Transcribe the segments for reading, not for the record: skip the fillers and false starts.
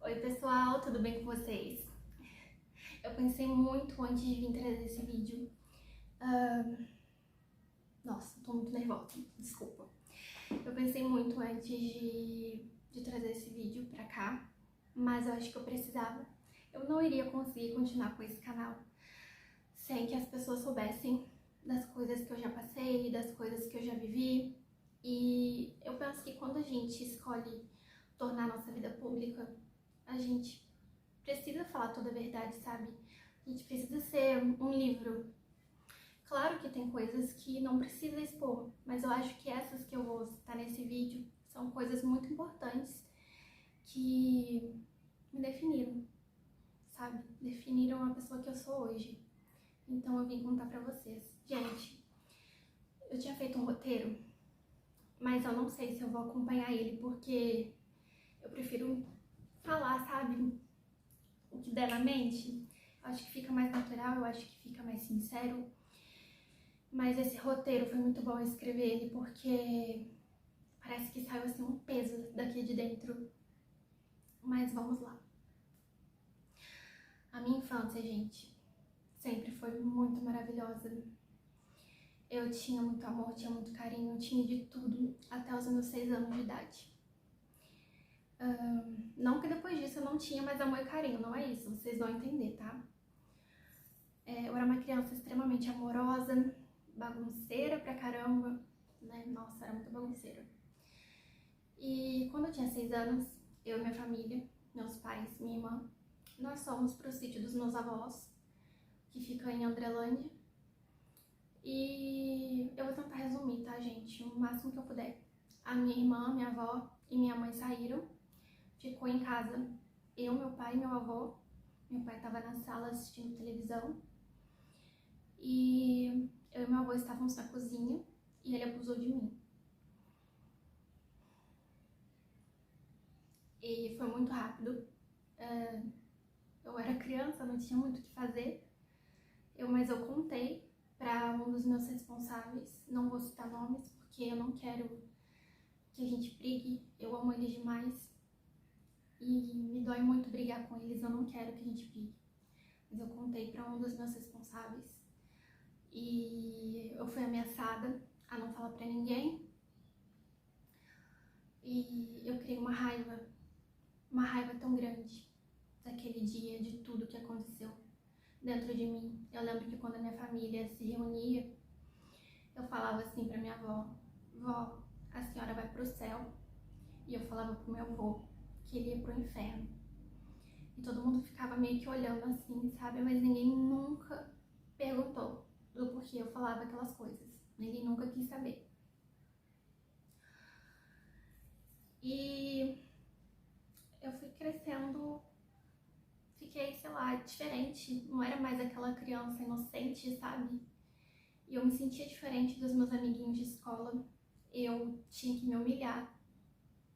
Oi pessoal, tudo bem com vocês? Eu pensei muito antes de vir trazer esse vídeo. Nossa, tô muito nervosa, desculpa. Eu pensei muito antes de trazer esse vídeo pra cá, mas eu acho que eu precisava. Eu não iria conseguir continuar com esse canal sem que as pessoas soubessem das coisas que eu já passei, das coisas que eu já vivi. E eu penso que quando a gente escolhe tornar nossa vida pública, a gente precisa falar toda a verdade, sabe? A gente precisa ser um livro. Claro que tem coisas que não precisa expor, mas eu acho que essas que eu vou citar nesse vídeo são coisas muito importantes que me definiram, sabe? Definiram a pessoa que eu sou hoje. Então eu vim contar pra vocês. Gente, eu tinha feito um roteiro, mas eu não sei se eu vou acompanhar ele, porque eu prefiro falar, sabe? O que der na mente. Eu acho que fica mais natural, eu acho que fica mais sincero. Mas esse roteiro foi muito bom escrever ele, porque parece que saiu assim um peso daqui de dentro. Mas vamos lá. A minha infância, gente, sempre foi muito maravilhosa. Eu tinha muito amor, tinha muito carinho, tinha de tudo até os meus 6 anos de idade. Não que depois disso eu não tinha mais amor e carinho, não é isso, vocês vão entender, tá? Eu era uma criança extremamente amorosa, bagunceira pra caramba, né? Nossa, era muito bagunceira. E quando eu tinha 6 anos, eu e minha família, meus pais, minha irmã, nós fomos pro sítio dos meus avós, que fica em Andrelândia. E eu vou tentar resumir, tá, gente? O máximo que eu puder. A minha irmã, minha avó e minha mãe saíram. Ficou em casa eu, meu pai e meu avô. Meu pai estava na sala assistindo televisão. E eu e meu avô estávamos na cozinha e ele abusou de mim. E foi muito rápido. Eu era criança, não tinha muito o que fazer. Mas eu contei para um dos meus responsáveis. Não vou citar nomes porque eu não quero que a gente brigue. Eu amo eles demais. E me dói muito brigar com eles, eu não quero que a gente brigue. Mas eu contei para um dos meus responsáveis e eu fui ameaçada a não falar para ninguém. E eu criei uma raiva tão grande daquele dia, de tudo que aconteceu dentro de mim. Eu lembro que quando a minha família se reunia, eu falava assim para minha avó: vó, a senhora vai pro céu. E eu falava pro meu avô que ele ia pro inferno. E todo mundo ficava meio que olhando assim, sabe? Mas ninguém nunca perguntou do porquê eu falava aquelas coisas. Ninguém nunca quis saber. E eu fui crescendo, fiquei, sei lá, diferente. Não era mais aquela criança inocente, sabe? E eu me sentia diferente dos meus amiguinhos de escola. Eu tinha que me humilhar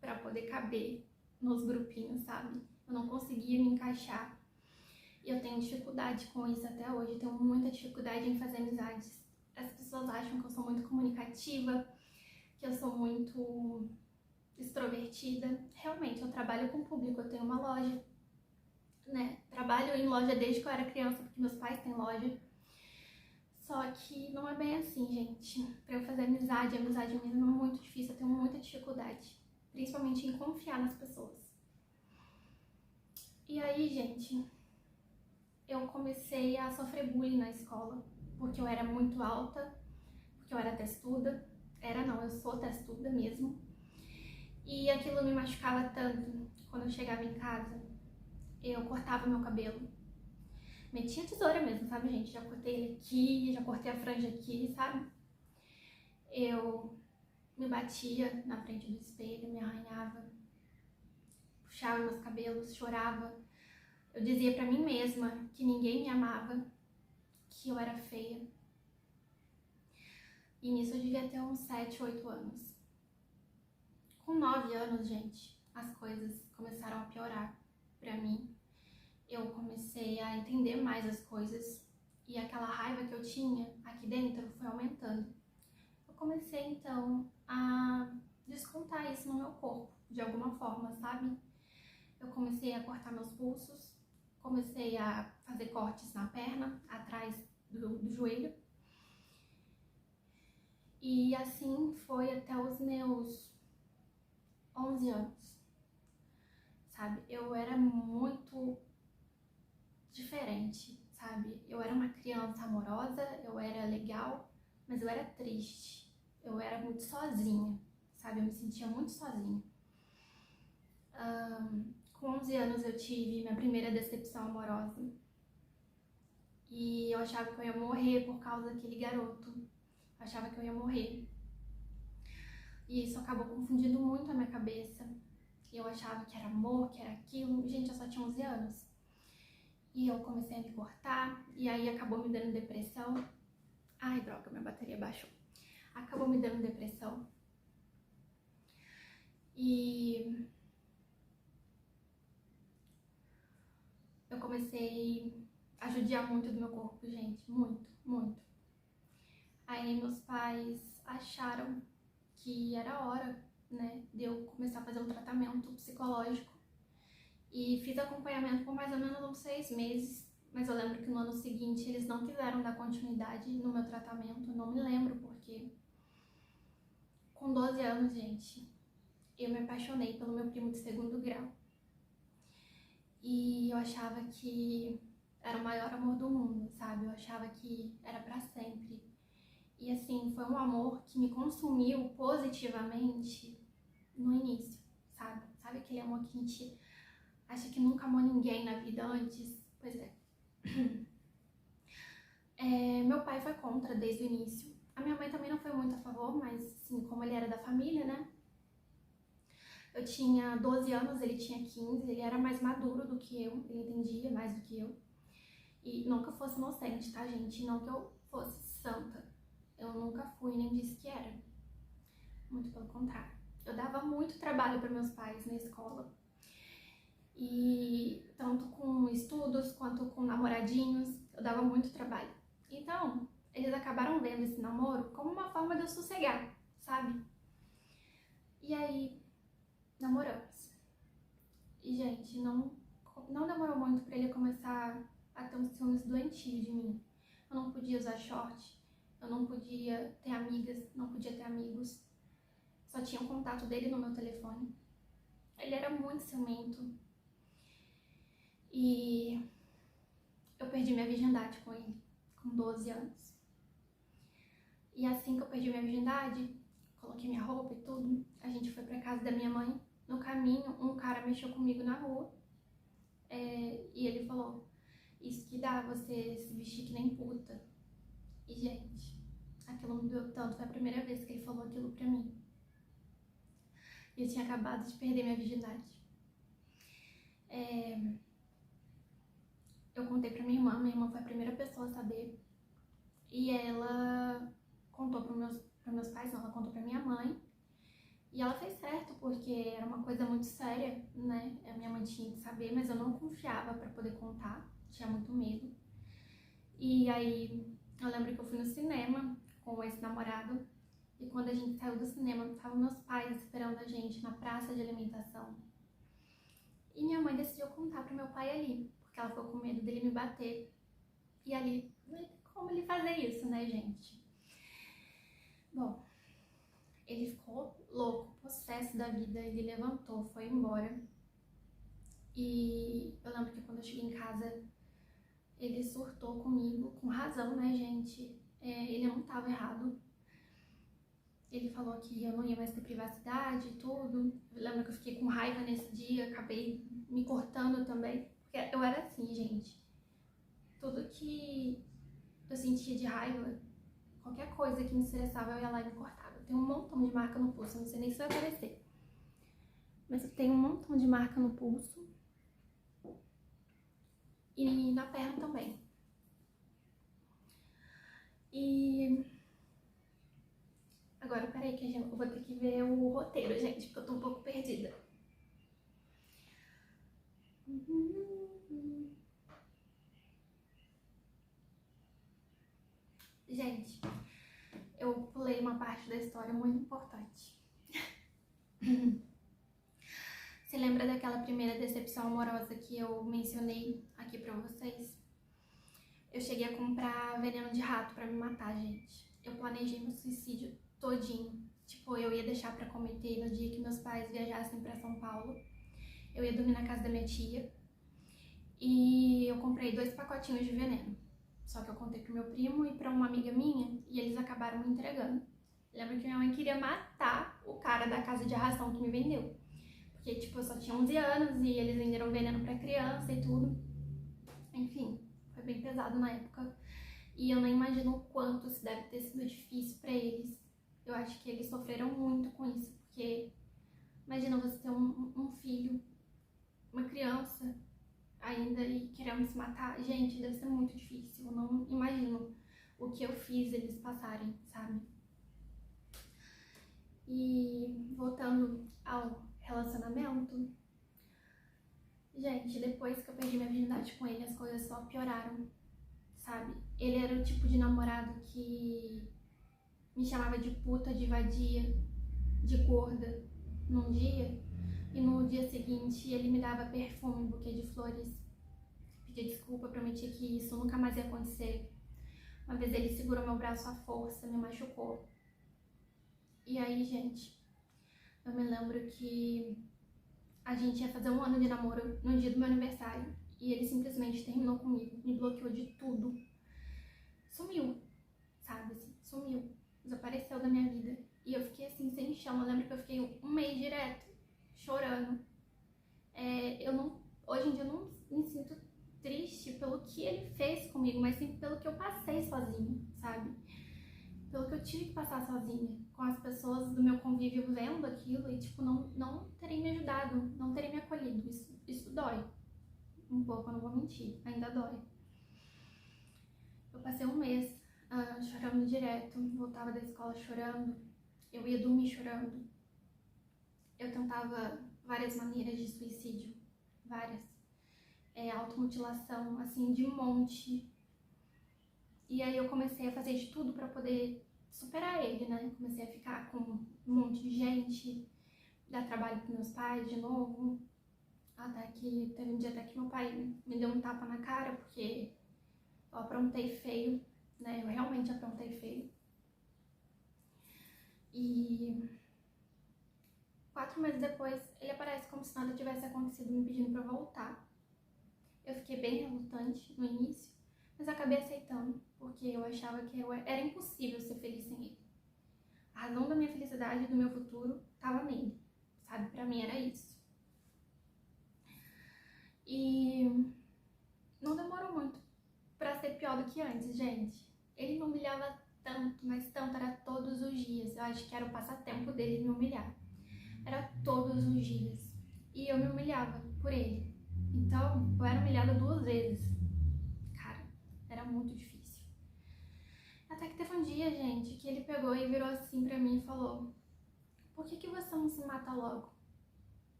pra poder caber nos grupinhos, sabe? Eu não conseguia me encaixar. E eu tenho dificuldade com isso até hoje, eu tenho muita dificuldade em fazer amizades. As pessoas acham que eu sou muito comunicativa, que eu sou muito extrovertida. Realmente, eu trabalho com público, eu tenho uma loja, né? Trabalho em loja desde que eu era criança, porque meus pais têm loja. Só que não é bem assim, gente. Pra eu fazer amizade mesmo é muito difícil, eu tenho muita dificuldade. Principalmente em confiar nas pessoas. E aí, gente, eu comecei a sofrer bullying na escola, porque eu era muito alta, porque eu era testuda. Eu sou testuda mesmo. E aquilo me machucava tanto. Quando eu chegava em casa, eu cortava meu cabelo. Metia tesoura mesmo, sabe, gente? Já cortei ele aqui, já cortei a franja aqui, sabe? Eu me batia na frente do espelho, me arranhava, puxava meus cabelos, chorava. Eu dizia pra mim mesma que ninguém me amava, que eu era feia. E nisso eu devia ter uns 7, 8 anos. Com 9 anos, gente, as coisas começaram a piorar pra mim. Eu comecei a entender mais as coisas e aquela raiva que eu tinha aqui dentro foi aumentando. Eu comecei então a descontar isso no meu corpo, de alguma forma, sabe? eu comecei a cortar meus pulsos, comecei a fazer cortes na perna, atrás do joelho. E assim foi até os meus 11 anos, sabe? Eu era muito diferente, sabe? Eu era uma criança amorosa, eu era legal, mas eu era triste. Eu era muito sozinha, sabe? Eu me sentia muito sozinha. Com 11 anos eu tive minha primeira decepção amorosa. E eu achava que eu ia morrer por causa daquele garoto. Eu achava que eu ia morrer. E isso acabou confundindo muito a minha cabeça. Eu achava que era amor, que era aquilo. Gente, eu só tinha 11 anos. E eu comecei a me cortar. E aí acabou me dando depressão. Ai, droga, minha bateria baixou. Acabou me dando depressão. E eu comecei a judiar muito do meu corpo, gente. Muito, muito. Aí meus pais acharam que era hora, né, de eu começar a fazer um tratamento psicológico. E fiz acompanhamento por mais ou menos uns 6 meses. Mas eu lembro que no ano seguinte eles não quiseram dar continuidade no meu tratamento. Não me lembro porque. Com 12 anos, gente, eu me apaixonei pelo meu primo de segundo grau. E eu achava que era o maior amor do mundo, sabe? Eu achava que era pra sempre. E assim, foi um amor que me consumiu positivamente no início, sabe? Sabe aquele amor que a gente acha que nunca amou ninguém na vida antes? Pois é. Meu pai foi contra desde o início. A minha mãe também não foi muito a favor, mas assim, como ele era da família, né? Eu tinha 12 anos, ele tinha 15, ele era mais maduro do que eu, ele entendia mais do que eu. E não que eu fosse inocente, tá, gente? Não que eu fosse santa. Eu nunca fui, nem disse que era. Muito pelo contrário. Eu dava muito trabalho para meus pais na escola. E tanto com estudos quanto com namoradinhos, eu dava muito trabalho. Então, eles acabaram vendo esse namoro como uma forma de eu sossegar, sabe? E aí, namoramos. E, gente, não demorou muito pra ele começar a ter uns ciúmes doentios de mim. Eu não podia usar short, eu não podia ter amigas, não podia ter amigos. Só tinha o contato dele no meu telefone. Ele era muito ciumento. E eu perdi minha virgindade com ele, com 12 anos. E assim que eu perdi minha virgindade, coloquei minha roupa e tudo, a gente foi pra casa da minha mãe. No caminho, um cara mexeu comigo na rua. E ele falou, isso que dá você se vestir que nem puta. E, gente, aquilo me doeu tanto. Foi a primeira vez que ele falou aquilo pra mim. E eu tinha acabado de perder minha virgindade. Eu contei pra minha irmã foi a primeira pessoa a saber. E ela contou para meus pais, não, ela contou pra minha mãe. E ela fez certo, porque era uma coisa muito séria, né? A minha mãe tinha que saber, mas eu não confiava pra poder contar, tinha muito medo. E aí, eu lembro que eu fui no cinema com esse namorado, e quando a gente saiu do cinema, estavam meus pais esperando a gente na praça de alimentação. E minha mãe decidiu contar pro meu pai ali, porque ela ficou com medo dele me bater. E ali, como ele fazer isso, né, gente? Bom, ele ficou louco, possesso da vida, ele levantou, foi embora. E eu lembro que quando eu cheguei em casa, ele surtou comigo, com razão, né, gente? Ele não estava errado. Ele falou que eu não ia mais ter privacidade e tudo. Eu lembro que eu fiquei com raiva nesse dia, acabei me cortando também. Porque eu era assim, gente. Tudo que eu sentia de raiva, qualquer coisa que me estressava, eu ia lá e me cortava. Eu tenho um montão de marca no pulso, eu não sei nem se vai aparecer. Mas eu tenho um montão de marca no pulso. E na perna também. E agora, peraí, que eu vou ter que ver o roteiro, gente, porque eu tô um pouco perdida. Gente, eu pulei uma parte da história muito importante. Você lembra daquela primeira decepção amorosa que eu mencionei aqui pra vocês, eu cheguei a comprar veneno de rato pra me matar, gente. Eu planejei meu suicídio todinho. Tipo, eu ia deixar pra cometer no dia que meus pais viajassem pra São Paulo. Eu ia dormir na casa da minha tia. E eu comprei 2 pacotinhos de veneno. Só que eu contei pro meu primo e pra uma amiga minha, e eles acabaram me entregando. Lembro que minha mãe queria matar o cara da casa de ração que me vendeu. Porque, tipo, eu só tinha 11 anos e eles venderam veneno pra criança e tudo. Enfim, foi bem pesado na época. E eu não imagino o quanto isso deve ter sido difícil pra eles. Eu acho que eles sofreram muito com isso, porque imagina você ter um filho, uma criança ainda e querendo se matar. Gente, deve ser muito difícil. Eu não imagino o que eu fiz eles passarem, sabe? E voltando ao relacionamento, gente, depois que eu perdi minha virgindade com ele, as coisas só pioraram, sabe? Ele era o tipo de namorado que me chamava de puta, de vadia, de gorda num dia, e no dia seguinte ele me dava perfume, um buquê de flores, pedia desculpa, prometia que isso nunca mais ia acontecer. Uma vez ele segurou meu braço à força, me machucou. E aí, gente, eu me lembro que a gente ia fazer 1 ano de namoro no dia do meu aniversário e ele simplesmente terminou comigo, me bloqueou de tudo. Sumiu, sabe assim, sumiu, desapareceu da minha vida. E eu fiquei assim, sem chão. Eu lembro que eu fiquei 1 mês direto, chorando. Hoje em dia eu não me sinto triste pelo que ele fez comigo, mas sim pelo que eu passei sozinha, sabe? Pelo que eu tive que passar sozinha, com as pessoas do meu convívio vendo aquilo e, tipo, não terem me ajudado, não terem me acolhido. Isso dói um pouco, eu não vou mentir, ainda dói. Eu passei 1 mês chorando direto, voltava da escola chorando, eu ia dormir chorando. Eu tentava várias maneiras de suicídio, várias. Automutilação, assim, de monte. E aí eu comecei a fazer de tudo pra poder superar ele, né? Comecei a ficar com um monte de gente, dar trabalho pros meus pais de novo. Até que teve um dia até que meu pai me deu um tapa na cara, porque eu aprontei feio, né? Eu realmente aprontei feio. E 4 meses depois, ele aparece como se nada tivesse acontecido, me pedindo pra voltar. Eu fiquei bem relutante no início, mas acabei aceitando, porque eu achava que era impossível ser feliz sem ele. A razão da minha felicidade e do meu futuro estava nele, sabe? Pra mim era isso. E não demorou muito pra ser pior do que antes, gente. Ele me humilhava tanto, mas tanto, era todos os dias. Eu acho que era o passatempo dele me humilhar. Era todos os dias. E eu me humilhava por ele. Então, eu era humilhada 2 vezes. Cara, era muito difícil. Até que teve um dia, gente, que ele pegou e virou assim pra mim e falou: por que você não se mata logo?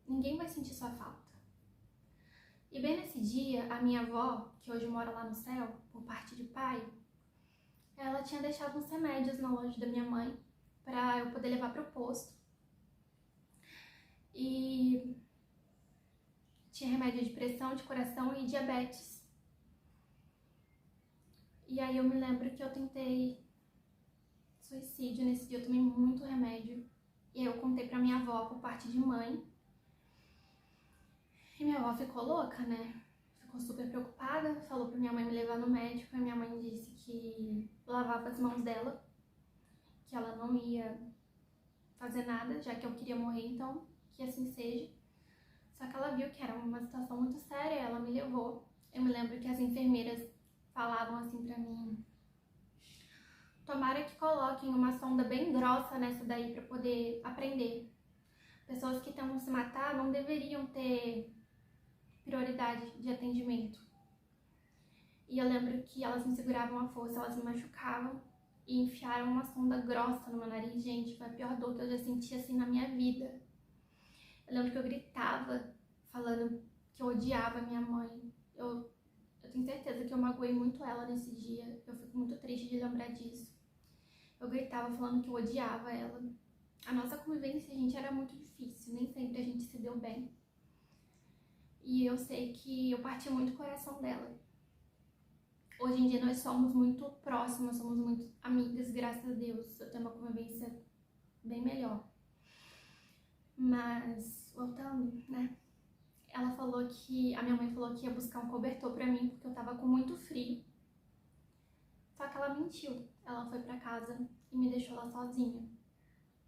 Ninguém vai sentir sua falta. E bem nesse dia, a minha avó, que hoje mora lá no céu, por parte de pai, ela tinha deixado uns remédios na loja da minha mãe pra eu poder levar pro posto. E tinha remédio de pressão, de coração e diabetes. E aí eu me lembro que eu tentei suicídio. Nesse dia eu tomei muito remédio. E aí eu contei pra minha avó por parte de mãe. E minha avó ficou louca, né? Ficou super preocupada, falou pra minha mãe me levar no médico. E minha mãe disse que lavava as mãos dela, que ela não ia fazer nada, já que eu queria morrer, então que assim seja. Só que ela viu que era uma situação muito séria, ela me levou. Eu me lembro que as enfermeiras falavam assim pra mim: tomara que coloquem uma sonda bem grossa nessa daí pra poder aprender. Pessoas que tentam se matar não deveriam ter prioridade de atendimento. E eu lembro que elas me seguravam à força, elas me machucavam e enfiaram uma sonda grossa no meu nariz. Gente, foi a pior dor que eu já senti assim na minha vida. Eu lembro que eu gritava, falando que eu odiava minha mãe. Eu tenho certeza que eu magoei muito ela nesse dia. Eu fico muito triste de lembrar disso. Eu gritava falando que eu odiava ela. A nossa convivência, gente, era muito difícil. Nem sempre a gente se deu bem. eu sei que eu parti muito o coração dela. Hoje em dia nós somos muito próximas, somos muito amigas, graças a Deus. Eu tenho uma convivência bem melhor. Mas, voltando, né? A minha mãe falou que ia buscar um cobertor pra mim, porque eu tava com muito frio. Só que ela mentiu. Ela foi pra casa e me deixou lá sozinha.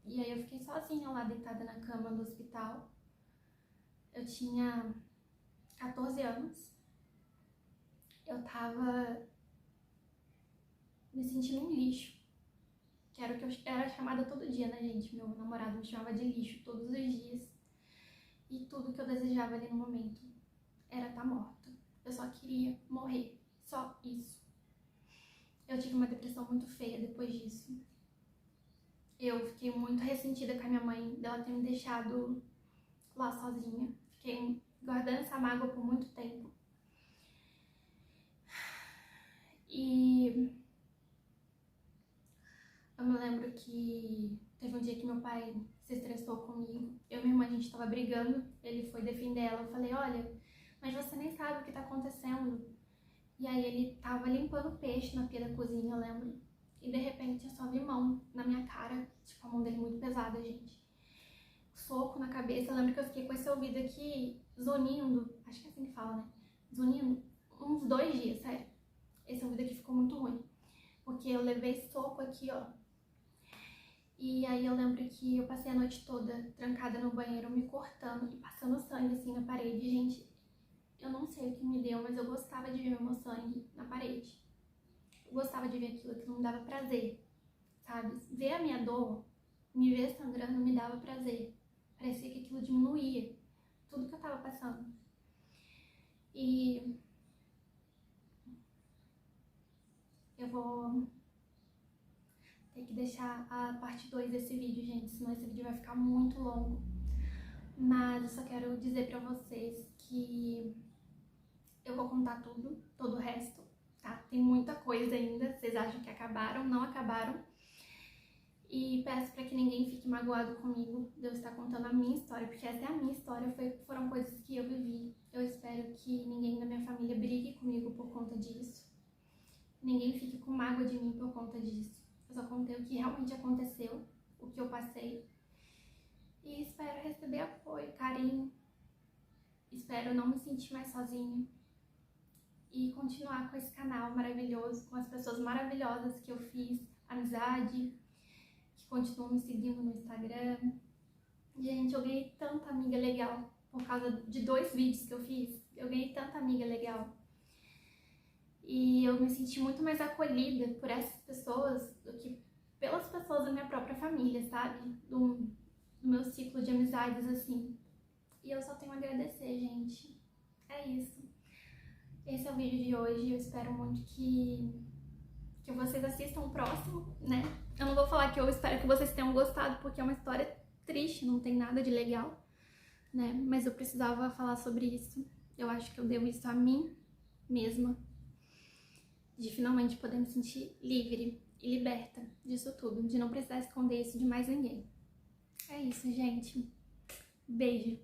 E aí eu fiquei sozinha lá, deitada na cama do hospital. Eu tinha 14 anos. Eu tava me sentindo um lixo. Que era o que eu era chamada todo dia, né, gente? Meu namorado me chamava de lixo todos os dias. E tudo que eu desejava ali no momento era estar morta. Eu só queria morrer. Só isso. Eu tive uma depressão muito feia depois disso. Eu fiquei muito ressentida com a minha mãe dela ter me deixado lá sozinha. Fiquei guardando essa mágoa por muito tempo. E eu me lembro que teve um dia que meu pai se estressou comigo. Eu e minha irmã, a gente tava brigando, ele foi defender ela. Eu falei, olha, mas você nem sabe o que tá acontecendo. E aí ele tava limpando peixe na pia da cozinha, eu lembro. E de repente eu só vi mão na minha cara, tipo, a mão dele muito pesada, gente. Soco na cabeça, eu lembro que eu fiquei com esse ouvido aqui zunindo, acho que é assim que fala, né? Zunindo uns 2 dias, sério. Esse ouvido aqui ficou muito ruim, porque eu levei soco aqui, ó. E aí eu lembro que eu passei a noite toda trancada no banheiro, me cortando e passando sangue assim na parede. Gente, eu não sei o que me deu, mas eu gostava de ver meu sangue na parede. Eu gostava de ver aquilo me dava prazer, sabe? Ver a minha dor, me ver sangrando me dava prazer. Parecia que aquilo diminuía tudo que eu tava passando. E eu vou ter que deixar a parte 2 desse vídeo, gente, senão esse vídeo vai ficar muito longo. Mas eu só quero dizer pra vocês que eu vou contar tudo, todo o resto, tá? Tem muita coisa ainda, vocês acham que acabaram, não acabaram. E peço pra que ninguém fique magoado comigo de eu estar contando a minha história, porque essa é a minha história, foram coisas que eu vivi. Eu espero que ninguém da minha família brigue comigo por conta disso. Ninguém fique com mágoa de mim por conta disso. Eu só contei o que realmente aconteceu, o que eu passei. E espero receber apoio, carinho. Espero não me sentir mais sozinha. E continuar com esse canal maravilhoso, com as pessoas maravilhosas que eu fiz amizade, que continuam me seguindo no Instagram. Gente, eu ganhei tanta amiga legal por causa de 2 vídeos que eu fiz. Eu ganhei tanta amiga legal. E eu me senti muito mais acolhida por essas pessoas do que pelas pessoas da minha própria família, sabe? Do meu ciclo de amizades, assim. E eu só tenho a agradecer, gente. É isso. Esse é o vídeo de hoje. Eu espero muito que vocês assistam o próximo, né? Eu não vou falar que eu espero que vocês tenham gostado, porque é uma história triste, não tem nada de legal, né? Mas eu precisava falar sobre isso. Eu acho que eu devo isso a mim mesma, de finalmente poder me sentir livre e liberta disso tudo, de não precisar esconder isso de mais ninguém. É isso, gente. Beijo.